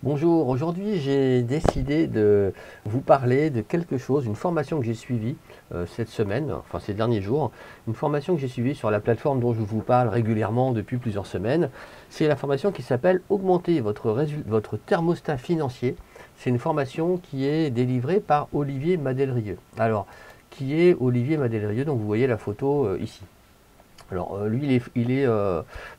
Bonjour, aujourd'hui j'ai décidé de vous parler de quelque chose, une formation que j'ai suivie cette semaine, enfin ces derniers jours, une formation que j'ai suivie sur la plateforme dont je vous parle régulièrement depuis plusieurs semaines. C'est la formation qui s'appelle Augmenter votre thermostat financier. C'est une formation qui est délivrée par Olivier Madelrieux. Alors, qui est Olivier Madelrieux? Donc vous voyez la photo ici. Alors, lui, il est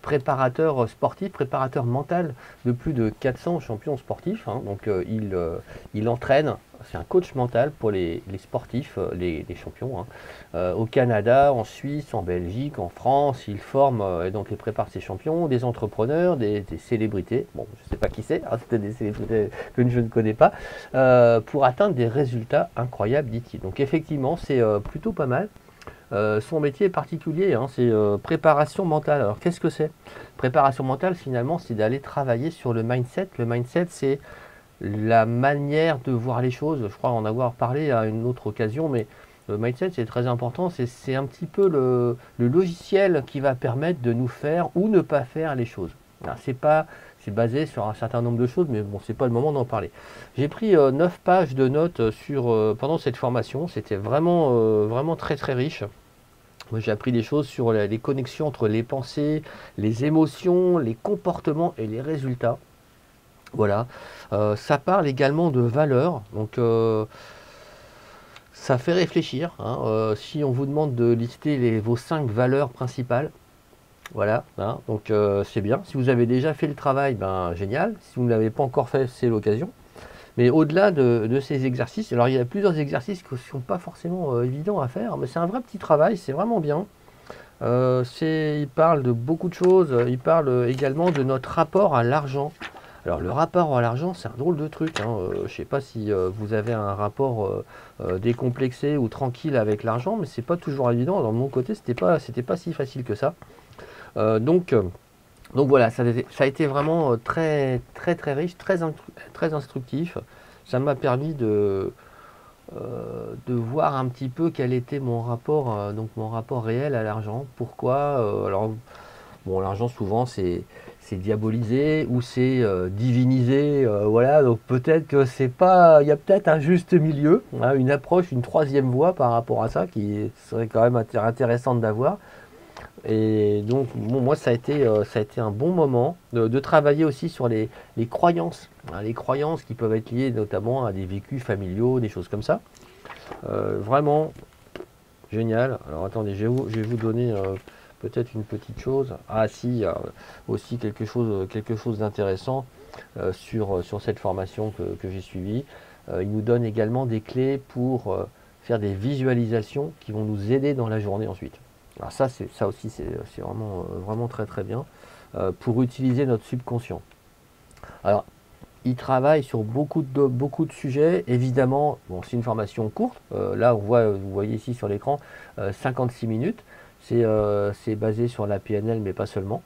préparateur sportif, préparateur mental de plus de 400 champions sportifs, hein. Donc, il entraîne, c'est un coach mental pour les sportifs, les champions, hein. Au Canada, en Suisse, en Belgique, en France, il forme et donc il prépare ses champions, des entrepreneurs, des célébrités. Bon, je ne sais pas qui c'est, hein, c'est peut-être des célébrités que je ne connais pas, pour atteindre des résultats incroyables, dit-il. Donc, effectivement, c'est plutôt pas mal. Son métier est particulier, hein, c'est préparation mentale. Alors qu'est-ce que c'est? Préparation mentale, finalement, c'est d'aller travailler sur le mindset. Le mindset, c'est la manière de voir les choses. Je crois en avoir parlé à une autre occasion, mais le mindset, c'est très important. C'est un petit peu le logiciel qui va permettre de nous faire ou ne pas faire les choses. Alors, c'est basé sur un certain nombre de choses, mais bon, c'est pas le moment d'en parler. J'ai pris 9 pages de notes pendant cette formation. C'était vraiment très très riche. Moi, j'ai appris des choses sur les connexions entre les pensées, les émotions, les comportements et les résultats. Voilà. Ça parle également de valeurs. Donc, ça fait réfléchir, hein. Si on vous demande de lister vos 5 valeurs principales, voilà, hein. Donc, c'est bien. Si vous avez déjà fait le travail, ben génial. Si vous ne l'avez pas encore fait, c'est l'occasion. Mais au-delà de ces exercices, alors il y a plusieurs exercices qui ne sont pas forcément évidents à faire, mais c'est un vrai petit travail, c'est vraiment bien. Il parle de beaucoup de choses. Il parle également de notre rapport à l'argent. Alors le rapport à l'argent, c'est un drôle de truc, hein. Je ne sais pas si vous avez un rapport décomplexé ou tranquille avec l'argent, mais c'est pas toujours évident. Dans mon côté, c'était pas si facile que ça. Euh, donc, euh, donc voilà, ça a été vraiment très riche, très instructif. Ça m'a permis de voir un petit peu quel était mon rapport réel à l'argent. Pourquoi alors, bon, l'argent souvent c'est diabolisé ou c'est divinisé, voilà. Donc peut-être que c'est pas, il y a peut-être un juste milieu, hein, une approche, une troisième voie par rapport à ça qui serait quand même intéressante d'avoir. Et donc, bon, moi, ça a été un bon moment de travailler aussi sur les croyances, hein, les croyances qui peuvent être liées notamment à des vécus familiaux, des choses comme ça. Vraiment génial. Alors attendez, je vais vous donner peut-être une petite chose. Ah si, il y a aussi quelque chose d'intéressant sur cette formation que j'ai suivie. Il nous donne également des clés pour faire des visualisations qui vont nous aider dans la journée ensuite. Alors ça aussi, c'est vraiment très très bien pour utiliser notre subconscient. Alors, il travaille sur beaucoup de sujets. Évidemment, bon, c'est une formation courte. Là, vous voyez ici sur l'écran, 56 minutes. C'est basé sur la PNL, mais pas seulement.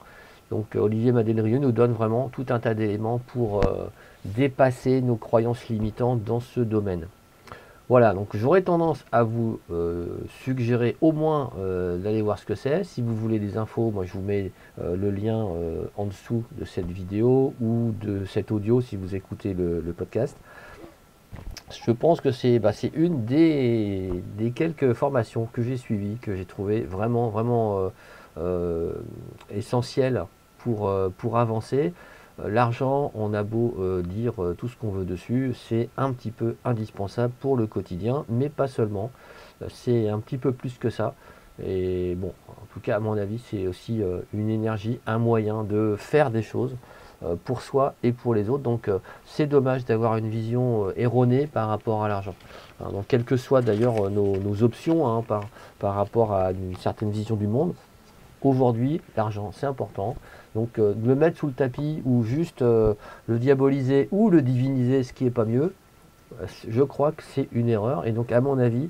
Donc, Olivier Madelrieux nous donne vraiment tout un tas d'éléments pour dépasser nos croyances limitantes dans ce domaine. Voilà, donc j'aurais tendance à vous suggérer au moins d'aller voir ce que c'est. Si vous voulez des infos, moi je vous mets le lien en dessous de cette vidéo ou de cet audio si vous écoutez le podcast. Je pense que c'est une des quelques formations que j'ai suivies, que j'ai trouvé vraiment essentielles pour avancer. L'argent, on a beau dire tout ce qu'on veut dessus, c'est un petit peu indispensable pour le quotidien, mais pas seulement. C'est un petit peu plus que ça. Et bon, en tout cas, à mon avis, c'est aussi une énergie, un moyen de faire des choses pour soi et pour les autres. Donc, c'est dommage d'avoir une vision erronée par rapport à l'argent, hein. Donc, quelles que soient d'ailleurs nos options, hein, par rapport à une certaine vision du monde, aujourd'hui, l'argent, c'est important. Donc, de le mettre sous le tapis ou juste le diaboliser ou le diviniser, ce qui n'est pas mieux, je crois que c'est une erreur. Et donc, à mon avis,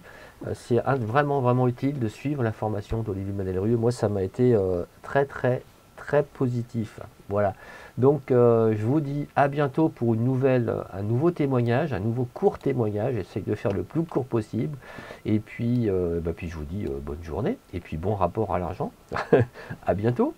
c'est vraiment utile de suivre la formation d'Olivier Madelrieux. Moi, ça m'a été très positif. Voilà. Donc, je vous dis à bientôt pour un nouveau témoignage, un nouveau court témoignage. J'essaie de faire le plus court possible. Et puis, puis je vous dis bonne journée et puis bon rapport à l'argent. À bientôt.